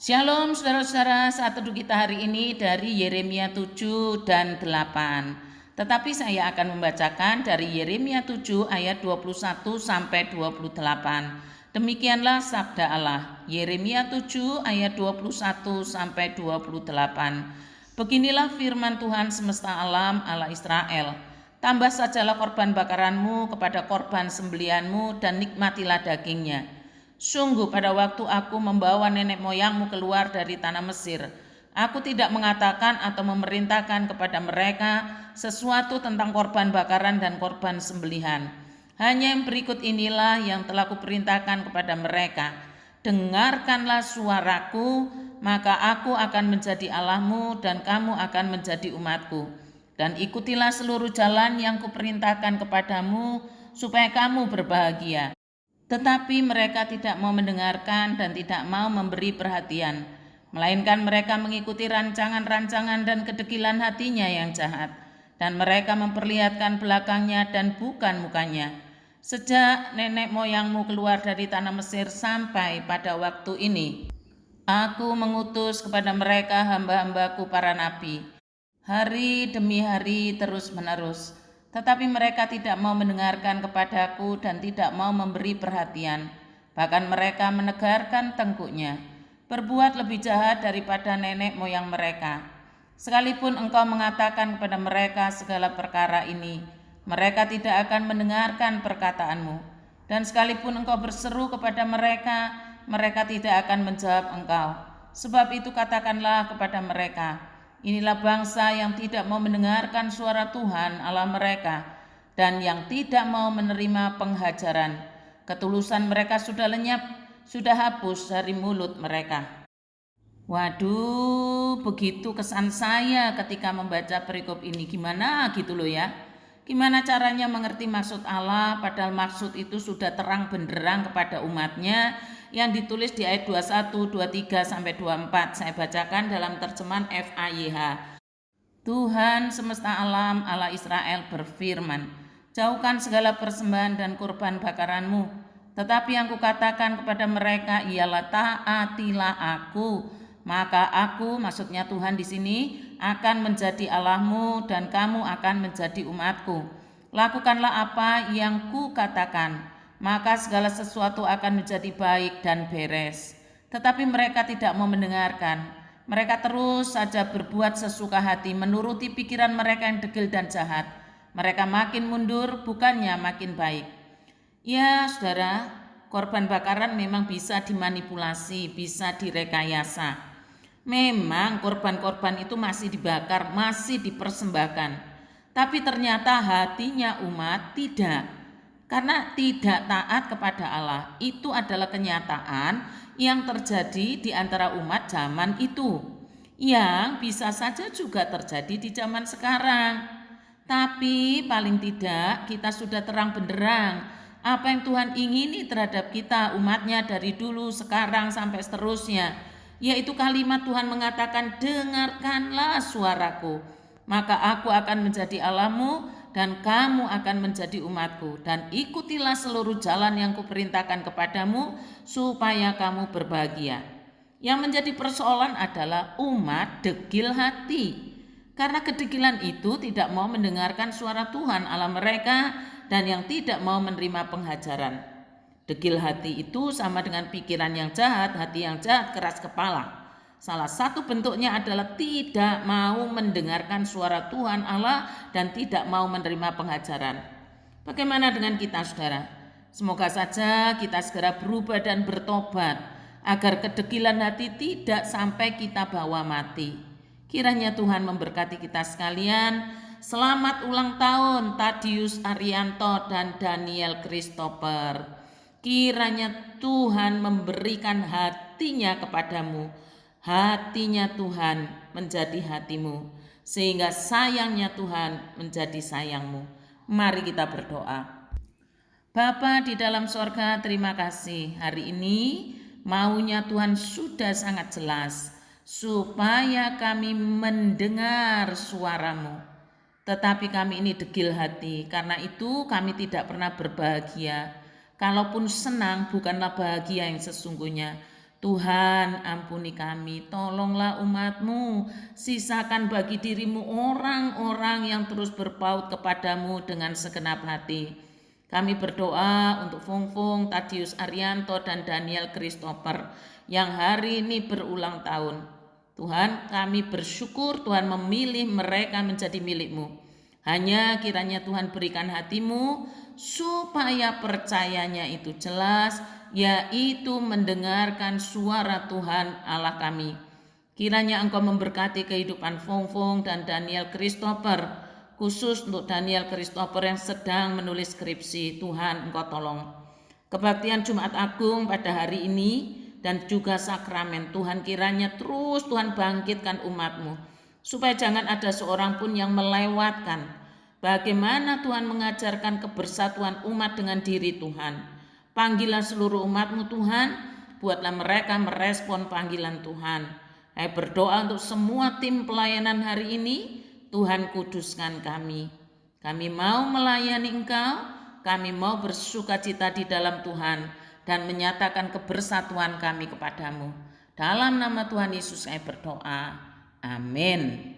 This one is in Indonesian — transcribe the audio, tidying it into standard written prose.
Shalom saudara-saudara, saat teduh kita hari ini dari Yeremia 7 dan 8. Tetapi saya akan membacakan dari Yeremia 7 ayat 21 sampai 28. Demikianlah sabda Allah. Yeremia 7 ayat 21 sampai 28. Beginilah firman Tuhan semesta alam, Allah Israel. Tambah sajalah korban bakaranmu kepada korban sembelihanmu dan nikmatilah dagingnya. Sungguh pada waktu aku membawa nenek moyangmu keluar dari tanah Mesir, aku tidak mengatakan atau memerintahkan kepada mereka sesuatu tentang korban bakaran dan korban sembelihan. Hanya yang berikut inilah yang telah kuperintahkan kepada mereka. Dengarkanlah suaraku, maka aku akan menjadi Allahmu dan kamu akan menjadi umatku. Dan ikutilah seluruh jalan yang kuperintahkan kepadamu supaya kamu berbahagia. Tetapi mereka tidak mau mendengarkan dan tidak mau memberi perhatian, melainkan mereka mengikuti rancangan-rancangan dan kedegilan hatinya yang jahat, dan mereka memperlihatkan belakangnya dan bukan mukanya. Sejak nenek moyangmu keluar dari tanah Mesir sampai pada waktu ini, aku mengutus kepada mereka hamba-hambaku para nabi, hari demi hari terus-menerus. Tetapi mereka tidak mau mendengarkan kepadaku dan tidak mau memberi perhatian. Bahkan mereka menegarkan tengkuknya, berbuat lebih jahat daripada nenek moyang mereka. Sekalipun engkau mengatakan kepada mereka segala perkara ini, mereka tidak akan mendengarkan perkataanmu. Dan sekalipun engkau berseru kepada mereka, mereka tidak akan menjawab engkau. Sebab itu katakanlah kepada mereka, inilah bangsa yang tidak mau mendengarkan suara Tuhan Allah mereka dan yang tidak mau menerima penghajaran. Ketulusan mereka sudah lenyap, sudah hapus dari mulut mereka. Waduh, begitu kesan saya ketika membaca perikop ini. Gimana gitu loh ya. Gimana caranya mengerti maksud Allah, padahal maksud itu sudah terang benderang kepada umatnya yang ditulis di ayat 21, 23 sampai 24. Saya bacakan dalam terjemahan FAYH. Tuhan semesta alam, Allah Israel berfirman, jauhkan segala persembahan dan kurban bakaranmu, tetapi yang kukatakan kepada mereka ialah taatilah aku, maka aku, maksudnya Tuhan di sini, akan menjadi Allahmu dan kamu akan menjadi umatku. Lakukanlah apa yang kukatakan, maka segala sesuatu akan menjadi baik dan beres. Tetapi mereka tidak mau mendengarkan. Mereka terus saja berbuat sesuka hati menuruti pikiran mereka yang degil dan jahat. Mereka makin mundur, bukannya makin baik. Ya saudara, korban bakaran memang bisa dimanipulasi, bisa direkayasa. Memang korban-korban itu masih dibakar, masih dipersembahkan. Tapi ternyata hatinya umat tidak. Karena tidak taat kepada Allah. Itu adalah kenyataan yang terjadi di antara umat zaman itu. Yang bisa saja juga terjadi di zaman sekarang. Tapi paling tidak kita sudah terang benderang apa yang Tuhan ingini terhadap kita umatnya dari dulu, sekarang sampai seterusnya. Yaitu kalimat Tuhan mengatakan, dengarkanlah suaraku, maka aku akan menjadi Allahmu dan kamu akan menjadi umatku, dan ikutilah seluruh jalan yang kuperintahkan kepadamu supaya kamu berbahagia. Yang menjadi persoalan adalah umat degil hati, karena kedegilan itu tidak mau mendengarkan suara Tuhan Allah mereka dan yang tidak mau menerima penghajaran. Degil hati itu sama dengan pikiran yang jahat, hati yang jahat, keras kepala. Salah satu bentuknya adalah tidak mau mendengarkan suara Tuhan Allah dan tidak mau menerima penghajaran. Bagaimana dengan kita saudara? Semoga saja kita segera berubah dan bertobat agar kedegilan hati tidak sampai kita bawa mati. Kiranya Tuhan memberkati kita sekalian. Selamat ulang tahun Tadius Arianto dan Daniel Christopher. Kiranya Tuhan memberikan hatinya kepadamu, hatinya Tuhan menjadi hatimu, sehingga sayangnya Tuhan menjadi sayangmu. Mari kita berdoa. Bapa di dalam sorga, terima kasih hari ini maunya Tuhan sudah sangat jelas, supaya kami mendengar suaramu. Tetapi kami ini degil hati, karena itu kami tidak pernah berbahagia. Kalaupun senang bukanlah bahagia yang sesungguhnya. Tuhan, ampuni kami, tolonglah umat-Mu, sisakan bagi diri-Mu orang-orang yang terus berpaut kepadamu dengan segenap hati. Kami berdoa untuk Fung, Tadius Arianto, dan Daniel Christopher yang hari ini berulang tahun. Tuhan, kami bersyukur Tuhan memilih mereka menjadi milik-Mu. Hanya kiranya Tuhan berikan hati-Mu supaya percayanya itu jelas, yaitu mendengarkan suara Tuhan Allah kami. Kiranya Engkau memberkati kehidupan Fung dan Daniel Christopher, khusus untuk Daniel Christopher yang sedang menulis skripsi. Tuhan, Engkau tolong. Kebaktian Jumat Agung pada hari ini dan juga sakramen, Tuhan kiranya terus Tuhan bangkitkan umat-Mu, supaya jangan ada seorang pun yang melewatkan bagaimana Tuhan mengajarkan kebersatuan umat dengan diri Tuhan. Panggilan seluruh umat-Mu Tuhan, buatlah mereka merespon panggilan Tuhan. Saya berdoa untuk semua tim pelayanan hari ini, Tuhan kuduskan kami. Kami mau melayani Engkau, kami mau bersukacita di dalam Tuhan dan menyatakan kebersatuan kami kepadamu. Dalam nama Tuhan Yesus saya berdoa. Amin.